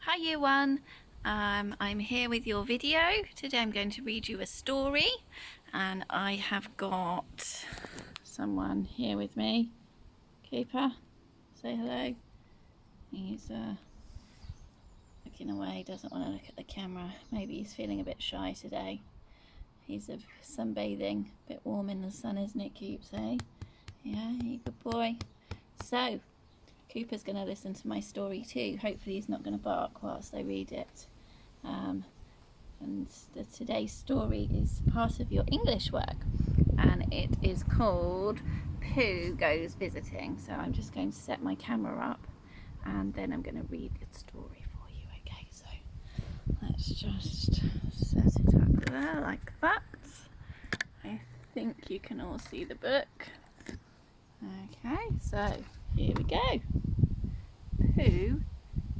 Hi year one, I'm here with your video. Today I'm going to read you a story and I have got someone here with me. Cooper, say hello. He's looking away, doesn't want to look at the camera. Maybe he's feeling a bit shy today. He's sunbathing, a bit warm in the sun, isn't it, Coops, eh? Yeah, you good boy. So, Cooper's going to listen to my story too. Hopefully he's not going to bark whilst I read it. And today's story is part of your English work, and it is called Pooh Goes Visiting. So I'm just going to set my camera up and then I'm going to read the story for you. Okay, so let's just set it up there like that. I think you can all see the book. Okay, so here we go. Pooh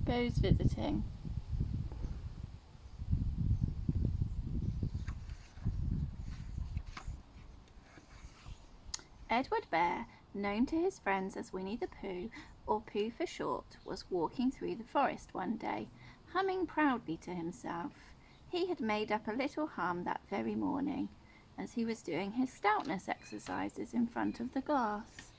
Goes Visiting. Edward Bear, known to his friends as Winnie the Pooh, or Pooh for short, was walking through the forest one day, humming proudly to himself. He had made up a little hum that very morning, as he was doing his stoutness exercises in front of the glass.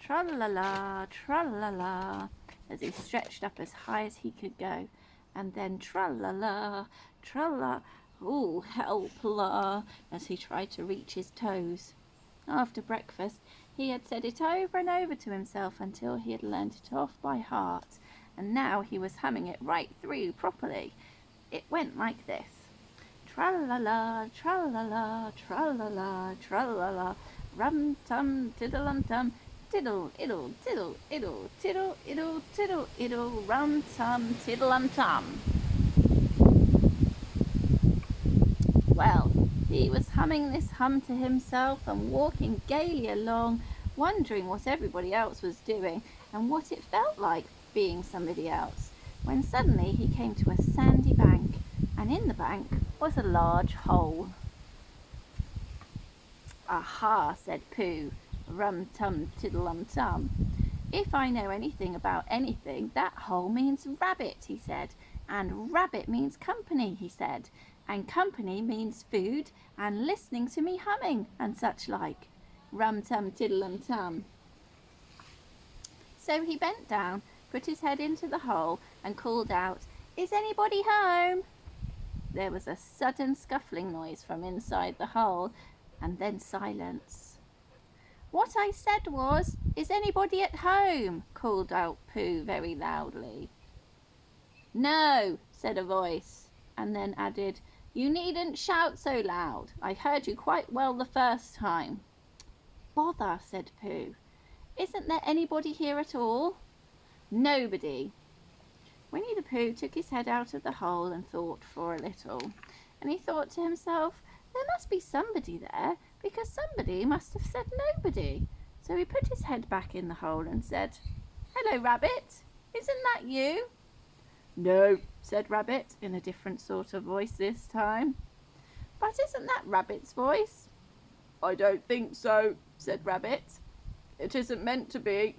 Tra-la-la, tra-la-la, as he stretched up as high as he could go, and then tra-la-la, tra-la, ooh, help-la, as he tried to reach his toes. After breakfast, he had said it over and over to himself until he had learnt it off by heart, and now he was humming it right through properly. It went like this. Tra-la-la, tra-la-la, tra-la-la, tra-la-la, rum-tum, tiddle-um-tum, tiddle-iddle, tiddle-iddle, tiddle-iddle, tiddle-iddle, rum-tum, tiddle-um-tum. Well, he was humming this hum to himself and walking gaily along, wondering what everybody else was doing and what it felt like being somebody else, when suddenly he came to a sandy bank, and in the bank was a large hole. "Aha," said Pooh, rum-tum-tiddle-um-tum. "If I know anything about anything, that hole means rabbit," he said, "and rabbit means company," he said, "and company means food and listening to me humming and such like. Rum-tum-tiddle-um-tum." So he bent down, put his head into the hole and called out, "Is anybody home?" There was a sudden scuffling noise from inside the hole, and then silence. "What I said was, 'Is anybody at home?'" called out Pooh very loudly. "No," said a voice, and then added, "You needn't shout so loud. I heard you quite well the first time." "Bother," said Pooh. "Isn't there anybody here at all?" "Nobody." Winnie the Pooh took his head out of the hole and thought for a little, and he thought to himself, there must be somebody there, because somebody must have said nobody. So he put his head back in the hole and said, "Hello, Rabbit. Isn't that you?" "No," said Rabbit, in a different sort of voice this time. "But isn't that Rabbit's voice?" "I don't think so," said Rabbit. "It isn't meant to be."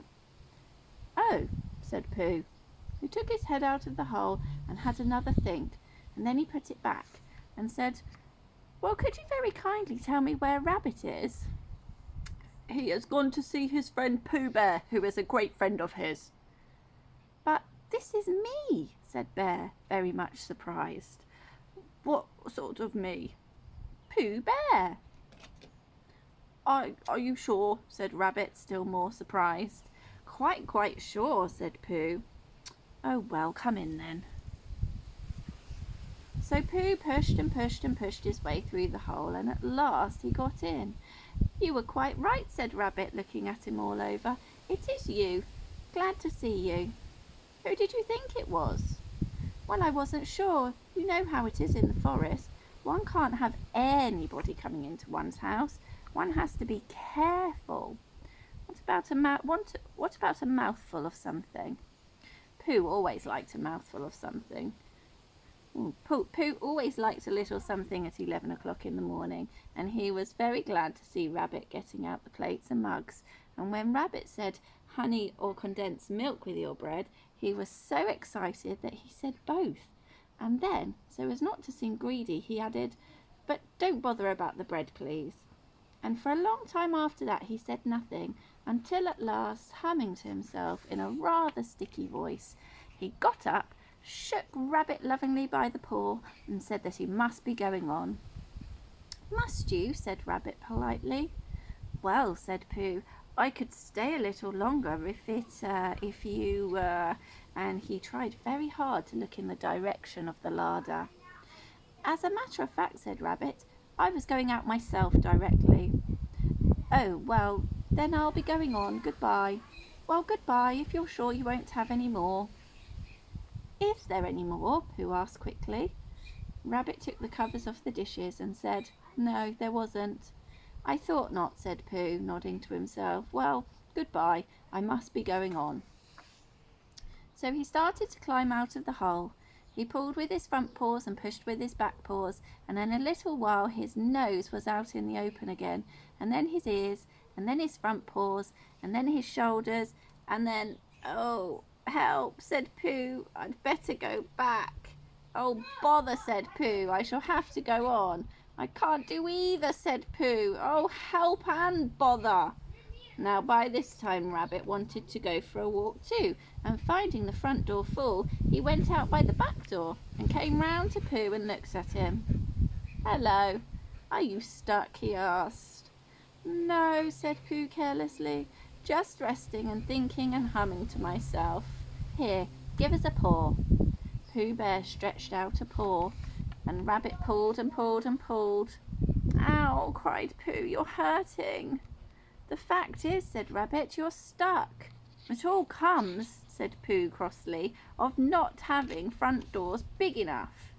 "Oh," said Pooh, who took his head out of the hole and had another think, and then he put it back and said, "Well, could you very kindly tell me where Rabbit is?" "He has gone to see his friend Pooh Bear, who is a great friend of his." "But this is me," said Bear, very much surprised. "What sort of me?" "Pooh Bear." Are you sure?" said Rabbit, still more surprised. Quite sure," said Pooh. "Oh well, come in then." So Pooh pushed and pushed and pushed his way through the hole, and at last he got in. "You were quite right," said Rabbit, looking at him all over. "It is you. Glad to see you. Who did you think it was?" "Well, I wasn't sure. You know how it is in the forest. One can't have anybody coming into one's house. One has to be careful. What about a mouthful of something?" Pooh always liked a mouthful of something. Pooh always liked a little something at 11 o'clock in the morning, and he was very glad to see Rabbit getting out the plates and mugs. And when Rabbit said, "Honey or condensed milk with your bread," He was so excited that he said both, and then, so as not to seem greedy, he added, "But don't bother about the bread, please." And for a long time after that he said nothing, until at last, humming to himself in a rather sticky voice, he got up, shook Rabbit lovingly by the paw, and said that he must be going on. "Must you?" said Rabbit politely. "Well," said Pooh, "I could stay a little longer if you and he tried very hard to look in the direction of the larder. "As a matter of fact," said Rabbit, "I was going out myself directly." "Oh, well, then I'll be going on. Goodbye." "Well, goodbye, if you're sure you won't have any more." "Is there any more?" Pooh asked quickly. Rabbit took the covers off the dishes and said, "No, there wasn't." "I thought not," said Pooh, nodding to himself. "Well, goodbye, I must be going on." So he started to climb out of the hole. He pulled with his front paws and pushed with his back paws, and in a little while his nose was out in the open again, and then his ears, and then his front paws, and then his shoulders, and then, "Oh, help," said Pooh, "I'd better go back." "Oh, bother," said Pooh, "I shall have to go on." "I can't do either," said Pooh. "Oh, help and bother." Now by this time Rabbit wanted to go for a walk too, and finding the front door full, he went out by the back door and came round to Pooh and looked at him. "Hello, are you stuck?" he asked. "No," said Pooh carelessly, "just resting and thinking and humming to myself. Here, give us a paw." Pooh Bear stretched out a paw, and Rabbit pulled and pulled and pulled. "Ow!" cried Pooh, "you're hurting." "The fact is," said Rabbit, "you're stuck." "It all comes," said Pooh crossly, "of not having front doors big enough."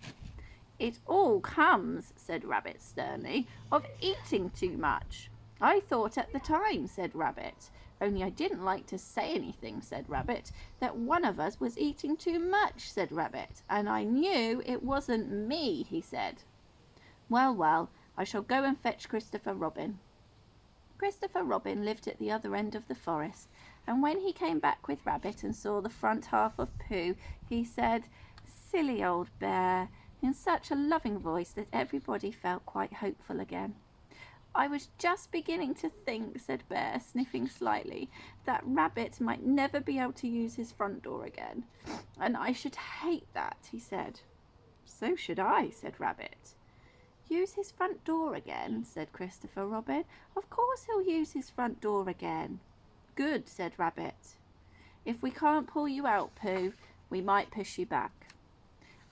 "It all comes," said Rabbit sternly, "of eating too much." "I thought at the time," said Rabbit, "only I didn't like to say anything," said Rabbit, "that one of us was eating too much," said Rabbit, "and I knew it wasn't me," he said. "Well, well, I shall go and fetch Christopher Robin." Christopher Robin lived at the other end of the forest, and when he came back with Rabbit and saw the front half of Pooh, he said, "Silly old bear," in such a loving voice that everybody felt quite hopeful again. "I was just beginning to think," said Bear, sniffing slightly, "that Rabbit might never be able to use his front door again. And I should hate that," he said. "So should I," said Rabbit. "Use his front door again?" said Christopher Robin. "Of course he'll use his front door again." "Good," said Rabbit. "If we can't pull you out, Pooh, we might push you back."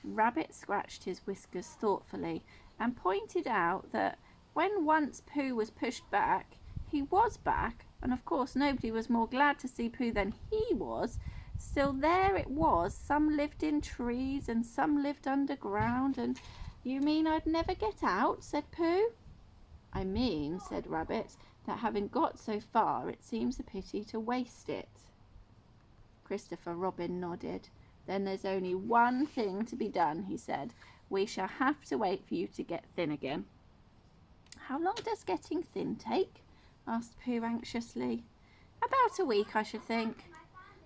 Rabbit scratched his whiskers thoughtfully and pointed out that when once Pooh was pushed back, he was back, and of course nobody was more glad to see Pooh than he was. Still, there it was. Some lived in trees and some lived underground, and "You mean I'd never get out?" said Pooh. "I mean," said Rabbit, "that having got so far, it seems a pity to waste it." Christopher Robin nodded. "Then there's only one thing to be done," he said. "We shall have to wait for you to get thin again." "How long does getting thin take?" asked Pooh anxiously. "About a week, I should think."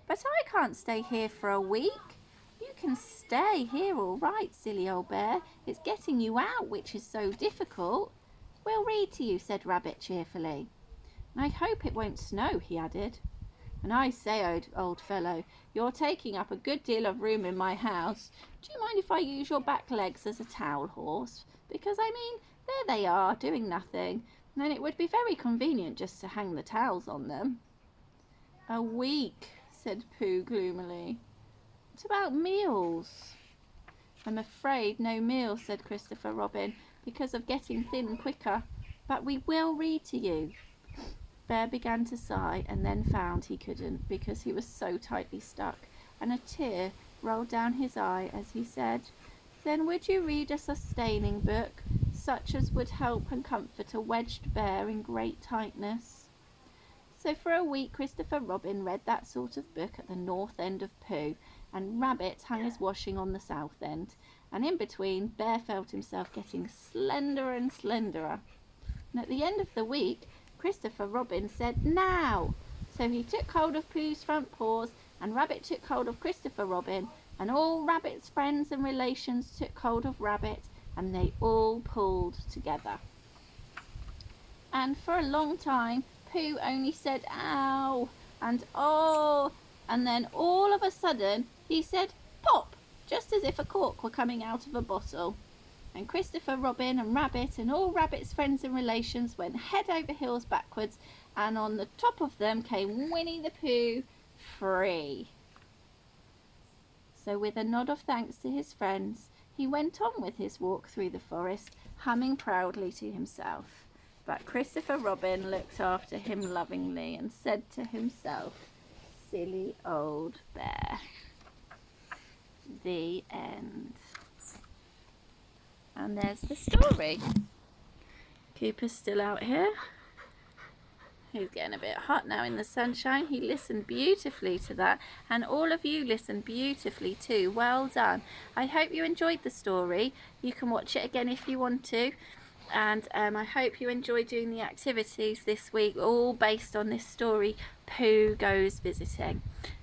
"But I can't stay here for a week." "You can stay here all right, silly old bear. It's getting you out which is so difficult." "We'll read to you," said Rabbit cheerfully. "I hope it won't snow," he added. "And I say, old fellow, you're taking up a good deal of room in my house. Do you mind if I use your back legs as a towel horse? Because, I mean, there they are, doing nothing, and it would be very convenient just to hang the towels on them." "A week," said Pooh gloomily. "What about meals?" "I'm afraid no meals," said Christopher Robin, "because of getting thin quicker. But we will read to you." Bear began to sigh and then found he couldn't because he was so tightly stuck, and a tear rolled down his eye as he said, "Then would you read a sustaining book, such as would help and comfort a wedged bear in great tightness?" So for a week Christopher Robin read that sort of book at the north end of Pooh, and Rabbit hung his washing on the south end, and in between Bear felt himself getting slenderer and slenderer. And at the end of the week Christopher Robin said, "Now!" So he took hold of Pooh's front paws and Rabbit took hold of Christopher Robin, and all Rabbit's friends and relations took hold of Rabbit, and they all pulled together. And for a long time, Pooh only said ow and oh, and then all of a sudden he said pop, just as if a cork were coming out of a bottle. And Christopher Robin and Rabbit and all Rabbit's friends and relations went head over heels backwards, and on the top of them came Winnie the Pooh, free. So with a nod of thanks to his friends, he went on with his walk through the forest, humming proudly to himself. But Christopher Robin looked after him lovingly and said to himself, "Silly old bear." The end. And there's the story. Cooper's still out here. He's getting a bit hot now in the sunshine. He listened beautifully to that, and all of you listened beautifully too. Well done. I hope you enjoyed the story. You can watch it again if you want to, and I hope you enjoy doing the activities this week, all based on this story, Pooh Goes Visiting.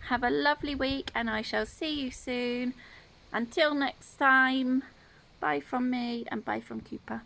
Have a lovely week, and I shall see you soon. Until next time, bye from me and bye from Cooper.